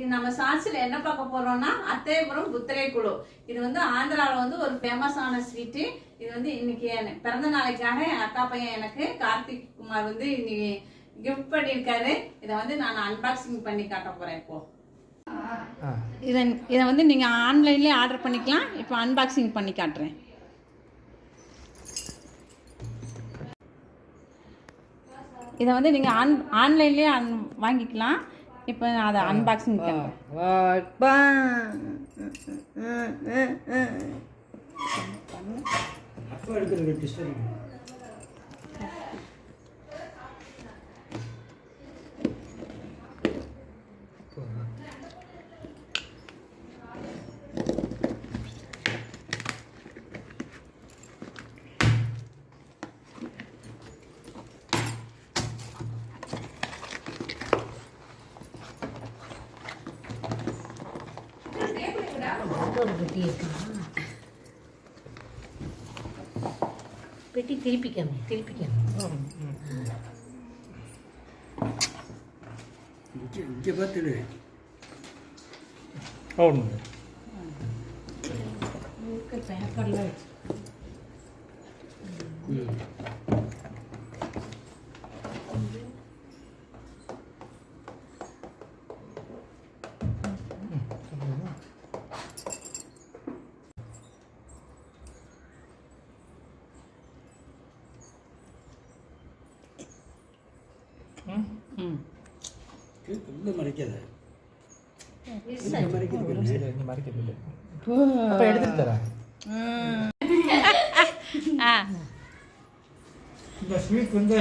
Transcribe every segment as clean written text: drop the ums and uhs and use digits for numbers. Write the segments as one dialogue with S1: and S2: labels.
S1: இன்னைக்கு நம்ம சாட்சியில் என்ன பார்க்க போறோம்னா அத்தையபுரம் புத்திரை குழு. இது வந்து ஆந்திராவில் வந்து ஒரு ஃபேமஸான ஸ்வீட்டு. இது வந்து இன்னைக்கு பிறந்த நாளைக்காக என் அக்கா பையன் எனக்கு கார்த்திக் குமார் வந்து இன்னைக்கு கிஃப்ட் பண்ணியிருக்காரு. இதை வந்து நான் அன்பாக்சிங் பண்ணி காட்ட போறேன். இப்போ இதை வந்து நீங்கள் ஆன்லைன்லேயே ஆர்டர் பண்ணிக்கலாம். இப்போ அன்பாக்சிங் பண்ணி காட்டுறேன். இதை வந்து நீங்கள் ஆன்லைன்லேயே வாங்கிக்கலாம். இப்போ நான் அதை அன்பாக்சிங் பண்ணுறேன்.
S2: பெட்டி திருப்பிக்கணும்
S3: இங்கே பார்த்துடு.
S2: பேப்பர்லாம் வச்சு
S3: மறைக்காத
S4: எடுத்துட்டு தரேன். இந்த ஸ்வீட் வந்து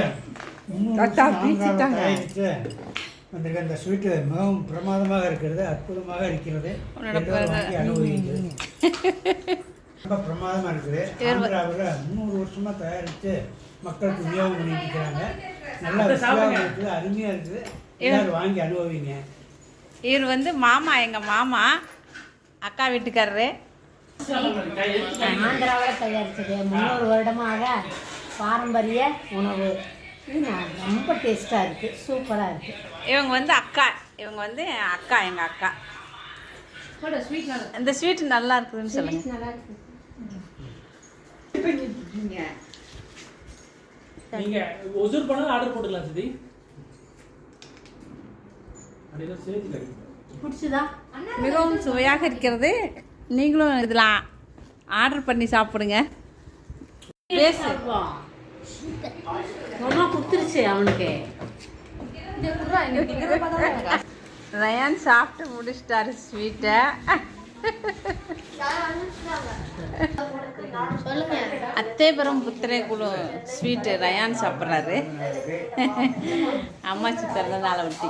S4: அந்த ஸ்வீட்டு மிகவும் பிரமாதமாக இருக்கிறது, அற்புதமாக இருக்கிறது, அனுபவிக்கிறது. ரொம்ப பிரமாதமாக இருக்குது. ஆந்திராவில் 300 வருஷமாக தயாரித்து மக்களுக்கு விநியோகம் பண்ணிட்டு இருக்கிறாங்க. நல்லா இருக்குது, அருமையாக இருக்குது. எல்லாரும் வாங்கி அனுபவிங்க.
S1: இவர் வந்து மாமா, எங்கள் மாமா அக்கா வீட்டுக்காரரு.
S2: ஆந்திராவில் தயாரிச்சது 300 வருடமாக பாரம்பரிய உணவு. ரொம்ப டேஸ்ட்டாக இருக்குது, சூப்பராக இருக்குது.
S1: இவங்க வந்து அக்கா, எங்கள் அக்கா. இந்த ஸ்வீட் நல்லா இருக்குதுன்னு சொல்லுங்க.
S2: நல்லா இருக்கு.
S5: நீங்க ஒசூர் பண்ணா ஆர்டர் போட்டுக்கலாம் சிதி.
S2: பிடிச்சதா?
S1: மிகவும் சுவையாக இருக்கிறது. நீங்களும் இதில் ஆர்டர் பண்ணி சாப்பிடுங்க.
S2: ரொம்ப கொடுத்துருச்சு அவனுக்கு.
S1: ரயான் சாப்பிட்டு முடிச்சிட்டாரு ஸ்வீட்டை. அத்தைபுரம் புத்திரை குழு ஸ்வீட்டு ரயான் சாப்பிட்றாரு. அம்மாச்சி பிறந்த நாளை ஒட்டி.